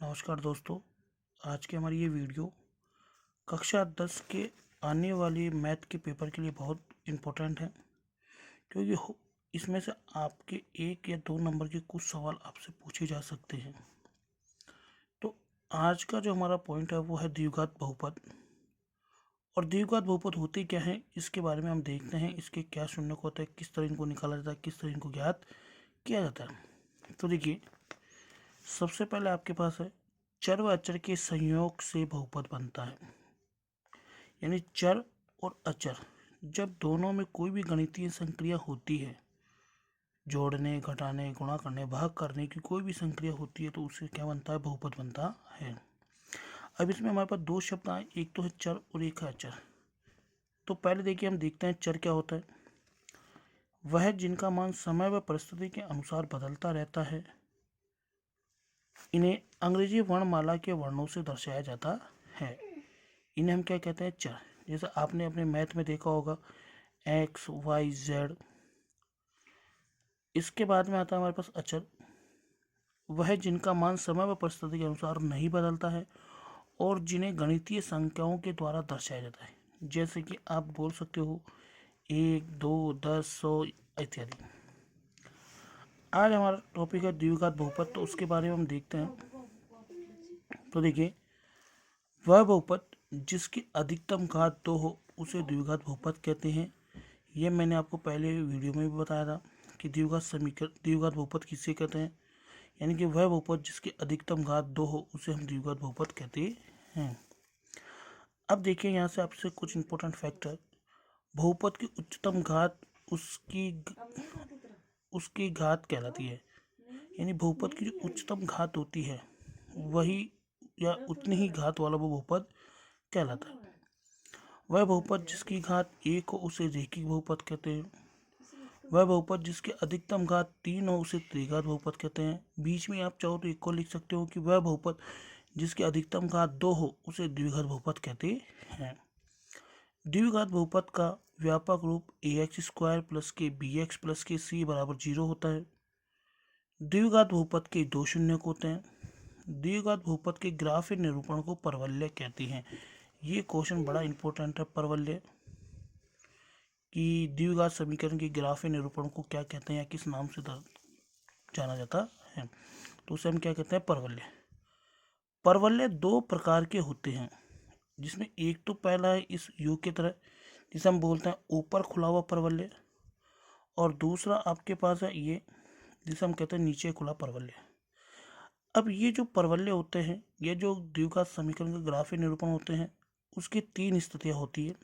नमस्कार दोस्तों। आज की हमारी ये वीडियो कक्षा 10 के आने वाले मैथ के पेपर के लिए बहुत इम्पोर्टेंट है, क्योंकि इसमें से आपके 1 या 2 नंबर के कुछ सवाल आपसे पूछे जा सकते हैं। तो आज का जो हमारा पॉइंट है वो है द्विघात बहुपद। और द्विघात बहुपद होते क्या हैं इसके बारे में हम देखते हैं। इसके क्या शून्य होता है, किस तरह इनको निकाला जाता है, किस तरह इनको ज्ञात किया जाता है। तो देखिए, सबसे पहले आपके पास है चर व अचर के संयोग से बहुपद बनता है। यानी चर और अचर जब दोनों में कोई भी गणितीय संक्रिया होती है, जोड़ने, घटाने, गुणा करने, भाग करने की कोई भी संक्रिया होती है, तो उससे क्या बनता है, बहुपद बनता है। अब इसमें हमारे पास दो शब्द आए, एक तो है चर और एक है अचर। तो पहले देखिए, हम देखते हैं चर क्या होता है। वह जिनका मान समय व परिस्थिति के अनुसार बदलता रहता है, इन्हें अंग्रेजी वर्णमाला के वर्णों से दर्शाया जाता है। इन्हें हम क्या कहते हैं, चर। जैसे आपने अपने मैथ में देखा होगा एक्स वाई जेड। इसके बाद में आता है हमारे पास अचर। वह जिनका मान समय व परिस्थिति के अनुसार नहीं बदलता है और जिन्हें गणितीय संख्याओं के द्वारा दर्शाया जाता है। जैसे कि आप बोल सकते हो 1, 2, 10, 100 इत्यादि। आज हमारा टॉपिक है द्विघात बहुपद, तो उसके बारे में हम देखते हैं। तो देखिए, वह बहुपद जिसकी अधिकतम घात 2 हो उसे द्विघात बहुपद कहते हैं। यह मैंने आपको पहले वीडियो में भी बताया था कि द्विघात बहुपद किसे कहते हैं। यानी कि वह बहुपद जिसकी अधिकतम घात 2 हो उसे हम द्विघात बहुपद कहते हैं। अब देखिए, यहाँ से आपसे कुछ इंपॉर्टेंट फैक्टर। बहुपद की उच्चतम घात उसकी घात कहलाती है। यानी बहुपद की जो उच्चतम घात होती है वही या उतनी ही घात वाला वो बहुपद कहलाता है। वह बहुपद जिसकी घात 1 हो उसे रेखिक बहुपद कहते हैं। वह बहुपद जिसकी अधिकतम घात 3 हो उसे त्रिघात बहुपद कहते हैं। बीच में आप चाहो तो एक को लिख सकते हो कि वह बहुपद जिसकी अधिकतम घात 2 हो उसे द्विघात बहुपद कहते हैं। द्विघात बहुपद का व्यापक रूप ax² प्लस के bx प्लस के c बराबर 0 होता है। द्विघात बहुपद के दो शून्यक होते हैं। द्विघात बहुपद के ग्राफीय निरूपण को परवलय कहते हैं। ये क्वेश्चन बड़ा इंपॉर्टेंट है। परवलय कि द्विघात समीकरण के ग्राफीय निरूपण को क्या कहते हैं या किस नाम से जाना जाता है, तो उसे हम क्या कहते हैं, परवलय। परवलय दो प्रकार के होते हैं, जिसमें एक तो पहला है इस यू की तरह, जिसे हम बोलते हैं ऊपर खुला हुआ परवलय, और दूसरा आपके पास है ये, जिसे हम कहते हैं नीचे खुला परवलय। अब ये जो परवलय होते हैं, ये जो द्विघात समीकरण के ग्राफीय निरूपण होते हैं, उसकी 3 स्थितियाँ होती है,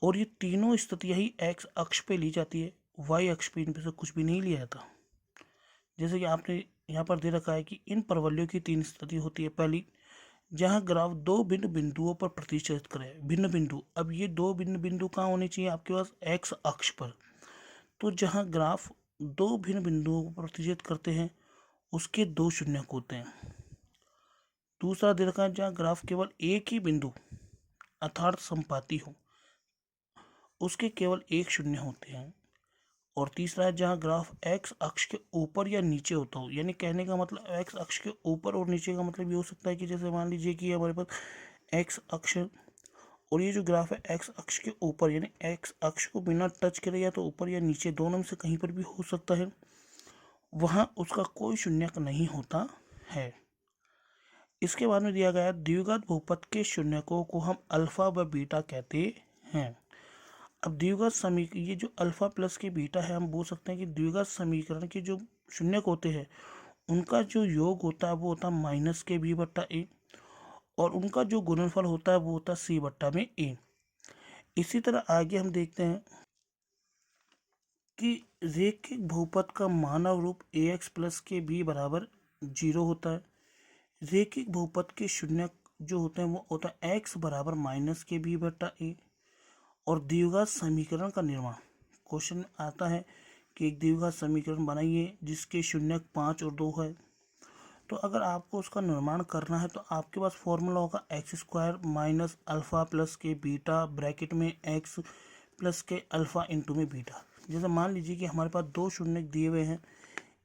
और ये तीनों स्थितियाँ ही एक्स अक्ष पे ली जाती है, वाई अक्ष पे इनमें से कुछ भी नहीं लिया जाता। जैसे कि आपने यहाँ पर दे रखा है कि इन परवलयों की 3 स्थिति होती है। पहली, जहाँ ग्राफ दो भिन्न बिंदुओं पर प्रतिच्छेद करे। भिन्न बिंदु, अब ये दो भिन्न बिंदु कहाँ होने चाहिए आपके पास, एक्स अक्ष पर। तो जहाँ ग्राफ दो भिन्न बिंदुओं पर प्रतिच्छेद करते हैं उसके दो शून्यक होते हैं। दूसरा दे रखा है जहाँ ग्राफ केवल एक ही बिंदु अर्थात संपाती हो, उसके केवल एक शून्य होते हैं। और तीसरा है जहाँ ग्राफ एक्स अक्ष के ऊपर या नीचे होता हो। यानी कहने का मतलब एक्स अक्ष के ऊपर और नीचे का मतलब ये हो सकता है कि जैसे मान लीजिए कि हमारे पास एक्स अक्ष और ये जो ग्राफ है एक्स अक्ष के ऊपर, यानी एक्स अक्ष को बिना टच करे या तो ऊपर या नीचे दोनों में से कहीं पर भी हो सकता है, वहाँ उसका कोई शून्यक नहीं होता है। इसके बाद में दिया गया द्विघात बहुपद के शून्यकों को हम अल्फा व बीटा कहते हैं। अब द्विघात समीकरण, ये जो अल्फा प्लस के बीटा है, हम बोल सकते हैं कि द्विघात समीकरण के जो शून्यक होते हैं उनका जो योग होता है वो होता है माइनस के बी बट्टा ए, और उनका जो गुणनफल होता है वो होता है सी बट्टा में ए। इसी तरह आगे हम देखते हैं कि रेखिक बहुपद का मानव रूप ए एक्स प्लस के बी बराबर 0 होता है। रेखिक बहुपद के शून्यक जो होते हैं वो होता है एक्स बराबर माइनस के बी बट्टा ए। और द्विघात समीकरण का निर्माण, क्वेश्चन आता है कि एक द्विघात समीकरण बनाइए जिसके शून्यक 5 और 2 है। तो अगर आपको उसका निर्माण करना है तो आपके पास फॉर्मूला होगा x² माइनस अल्फ़ा प्लस के बीटा ब्रैकेट में x प्लस के अल्फ़ा इंटू में बीटा। जैसे मान लीजिए कि हमारे पास दो शून्यक दिए हुए हैं,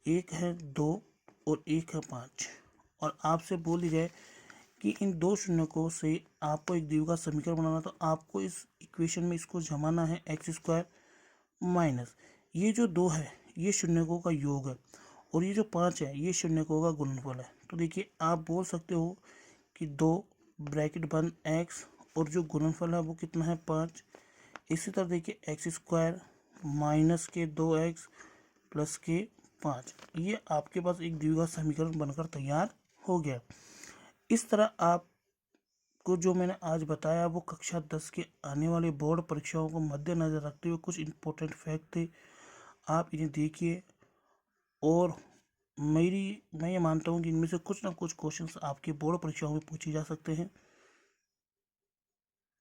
एक है 2 और एक है 5, और आपसे बोल दिया जाए कि इन दो शून्यकों से आपको एक द्विघात समीकरण बनाना, तो आपको इस इक्वेशन में इसको जमाना है एक्स स्क्वायर माइनस ये जो 2 है ये शून्यकों का योग है और ये जो 5 है ये शून्यकों का गुणनफल है। तो देखिए आप बोल सकते हो कि 2 ब्रैकेट बंद एक्स और जो गुणनफल है वो कितना है 5। इसी तरह देखिए एक्स स्क्वायर माइनस के 2x प्लस के 5, ये आपके पास एक द्विघात समीकरण बनकर तैयार हो गया। इस तरह आपको जो मैंने आज बताया वो कक्षा 10 के आने वाले बोर्ड परीक्षाओं को मद्देनजर रखते हुए कुछ इंपॉर्टेंट फैक्ट थे, आप इन्हें देखिए और मैं ये मानता हूँ कि इनमें से कुछ ना कुछ क्वेश्चंस आपके बोर्ड परीक्षाओं में पूछे जा सकते हैं।